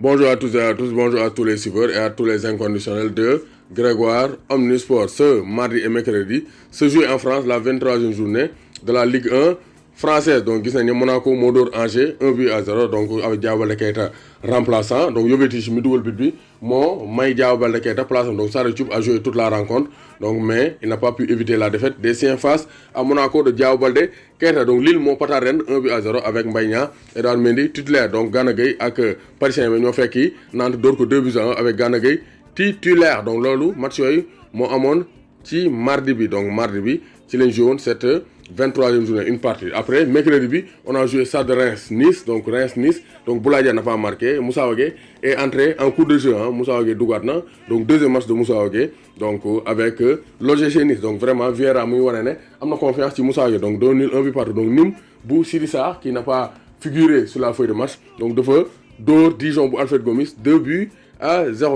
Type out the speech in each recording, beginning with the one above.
Bonjour à tous et à tous, bonjour à tous les suiveurs et à tous les inconditionnels de Grégoire Omnisport. Ce mardi et mercredi se joue en France la 23e journée de la Ligue 1 française. Donc, gis nañu Monaco moo dóor Angers 1-0 donc avec Diao Baldé Keita remplaçant. Donc, Jovetic mi dugal but bi moo may Diao Baldé Keita place. Donc, Sarr Thioub a joué toute la rencontre. Donc, mais il n'a pas pu éviter la défaite des siens face à Monaco de Diao Baldé Keita. Donc, Lille moo pata ren 1-0 avec Mbaye Niang, Edouard Mendy titulaire. Donc, Gana Gueye ak Paris Saint-Germain ñoo fekki Nantes dóor ko 2-1 avec Gana Gueye titulaire. Donc, loolu match yooyu moo amoon ci mardi bi. Donc, mardi bi ci lañ joué woon cette 23e journée, une partie. Après, mercredi, on a joué ça de Reims-Nice. Donc, Reims-Nice. Donc, Boulaye n'a pas marqué. Moussa Wagué est entré en cours de jeu. Moussa Wagué Dougatna. Donc, deuxième match de Moussa Wagué. Donc, avec l'OGC Nice. Donc, vraiment, Vieira Mouiwanene a confiance sur Moussa Wagué. Donc, 2-0, 1 but partout. Donc, Nîmes, Bou Sirissa, qui n'a pas figuré sur la feuille de match. Donc, de feu, Dor, Dijon, Bou Alfred Gomis, 2-0.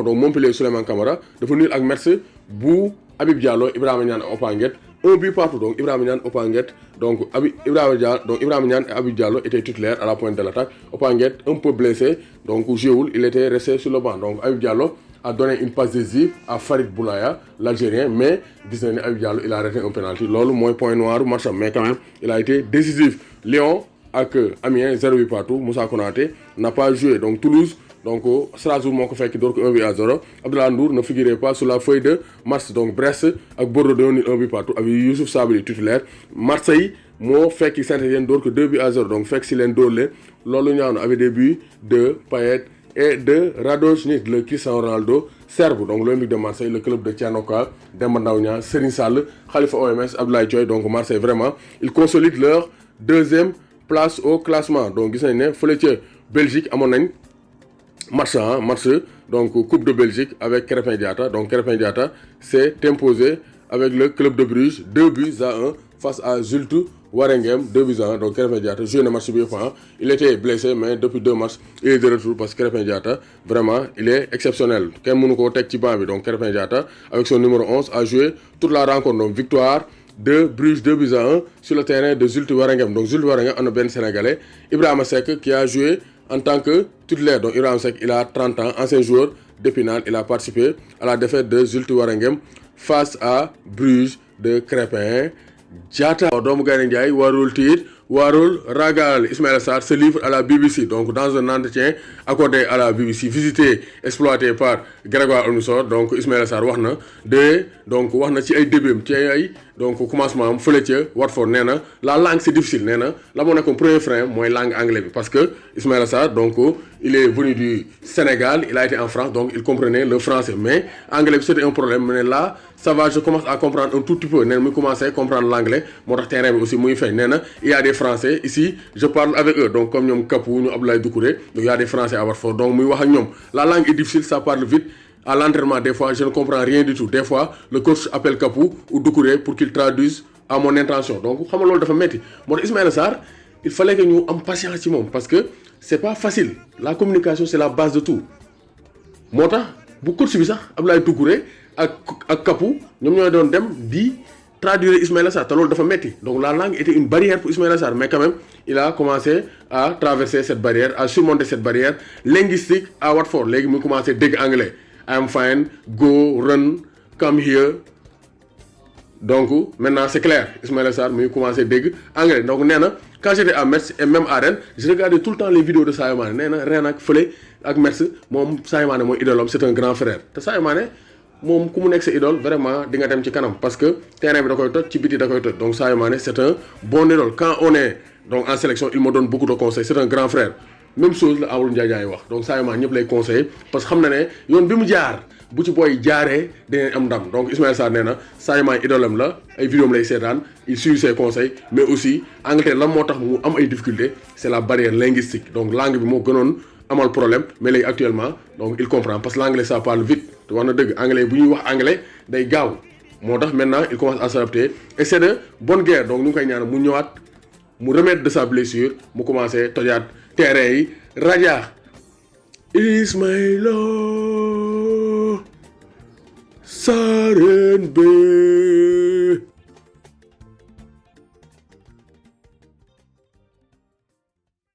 Donc, Montpellier, Souleymane Camara. De feu, nul avec Merce, Bou Habib Diallo, Ibrahim Niane, Opanguet. 1 but partout. Donc, Ibrahim Niane, Opanguet. Donc, Ibrahim Niane et Habib Diallo étaient titulaires à la pointe de l'attaque. Opanguet, un peu blessé. Donc, Géoul, il était resté sur le banc. Donc, Habib Diallo a donné une passe décisive à Farid Boulaya, l'Algérien. Mais, Habib Diallo, il a arrêté un penalty. Lolo, moins point noir, match. Mais quand même, il a été décisif. Lyon, avec Amiens, 0 but partout. Moussa Konaté n'a pas joué. Donc, Toulouse. Donc, Strasbourg moo ko fekk door ko 1-0. Abdoulaye Ndour ne figurait pas sur la feuille de match. Donc, Brest ak Bordeaux dañoo 1 but partout avec Youssouf Sabaly titulaire. Marseille moo fekk Saint-Étienne door ko 2-0. Donc, fekk si leen dóor leen loolu ñaaw na avec des buts de Payet et de Radojnić, le Cristiano Ronaldo serbe. Donc, l'Olympique de Marseille, le club de Thianoka, Demba Ndaw Niang, Serigne Sall, Khalifa OMS, Abdoulaye Thioye. Donc, Marseille, vraiment, ils consolident leur deuxième place au classement. Donc, gis nañ ne fële ca Belgique amoon nañ match, donc Coupe de Belgique avec Krépin Diatta. Donc Krépin Diatta s'est imposé avec le club de Bruges 2-1 face à Zulte Waregem 2-1. Donc Krépin Diatta joué le match bien. Il était blessé mais depuis 2 matchs il est de retour parce que Krépin Diatta vraiment il est exceptionnel. Ken mënu ko tek ci banc bi. Donc Krépin Diatta avec son numéro 11 a joué toute la rencontre. Donc victoire de Bruges 2-1 sur le terrain de Zulte Waregem. Donc Zulte Waregem on a ben Sénégalais Ibrahima Seck qui a joué en tant que titulaire. Donc Ibrahima Seck, il a 30 ans, ancien joueur d'Épinal. Il a participé à la défaite de Zulte Waregem face à Bruges de Krépin Diatta. Doomu Gaynde Njaay warul tiit warul ragal. Ismaïla Sarr se livre à la BBC. Donc dans un entretien accordé à la BBC, visité, exploité par Grégoire Omnisport. Donc Ismaïla Sarr wax na ci ay début ci ay donc commencement am fële ca Watford nee na la langue c'est difficile. Nee na la moo nekkoon premier frein mooy langue anglais bi parce que Ismaïla Sarr donc il est venu du Sénégal, il a été en France, donc il comprenait le français, mais anglais bi c'était un problème. Mais là ça va, je commence à comprendre un tout petit peu. Nee na muy commencé comprendre l'anglais moo tax terrain bi aussi muy feeñ. Nee na il y a des Français ici, je parle avec eux, donc comme ñoom Kapou ñu Abdoulaye Doucouré, donc il y a des Français à Watford, donc muy wax ak ñoom. La langue est difficile, ça parle vite. À l'entraînement, des fois, je ne comprends rien du tout. Des fois, le coach appelle Kapou ou Doucouré pour qu'il traduise à mon intention. Donc, xam nga loolu dafa metti. Moo tax Ismaïla Sarr, il fallait que ñu am patience ci moom parce que c'est pas facile. La communication, c'est la base de tout. Moo tax bu coach bi sax Abdoulaye Doucouré ak Kapou ñoom ñooy doon dem di traduire Ismaïla Sarr te loolu dafa metti. Donc la langue était une barrière pour Ismaïla Sarr, mais quand même il a commencé à traverser cette barrière, à surmonter cette barrière linguistique à Watford. Léegi mu commencé dégg anglais. I'm fine, go, run, come here. Donc maintenant c'est clair, Ismaïla Sarr mu commencé dégg anglais. Donc nee na quand j'étais à Metz et même à Rennes, je regardais tout le temps les vidéos de Sadio Mané. Nee na Rennes ak fële ak Metz moom Sadio Mané mooy idole am, c'est un grand frère. Te Sadio Mané moom ku mu nekk sa idole vraiment di nga dem ci kanam parce que terrain bi da koy toj ci biti da koy toj. Donc Sadio Mané c'est un bon idole. Quand on est donc en sélection, il me donne beaucoup de conseils, c'est un grand frère. Même chose la Amadou Ndiaye wax. Donc Sadio Mané ñëpp lay conseiller parce que xam na ne yoon bi mu jaar bu ci booy jaaree dinañ am ndam. Donc Ismaïla Sarr nee na Sadio Mané idolam la, ay vidéom lay seetaan, il suit ses conseils, mais aussi Angleterre lan moo tax mu am ay difficultés, c'est la barrière linguistique. Donc langue bi moo gënoon amal problème, mais léegi actuellement donc il comprend parce que l'anglais ça parle vite. te wax na dëgg anglais bu ñuy wax anglais day gaaw moo tax maintenant il commence à s'adapter et c'est de bonne guerre. Donc ñu ngi koy ñaan mu ñëwaat mu remettre de sa blessure mu commencé tojaat terrain yi rajaax. Ismaïla Sarr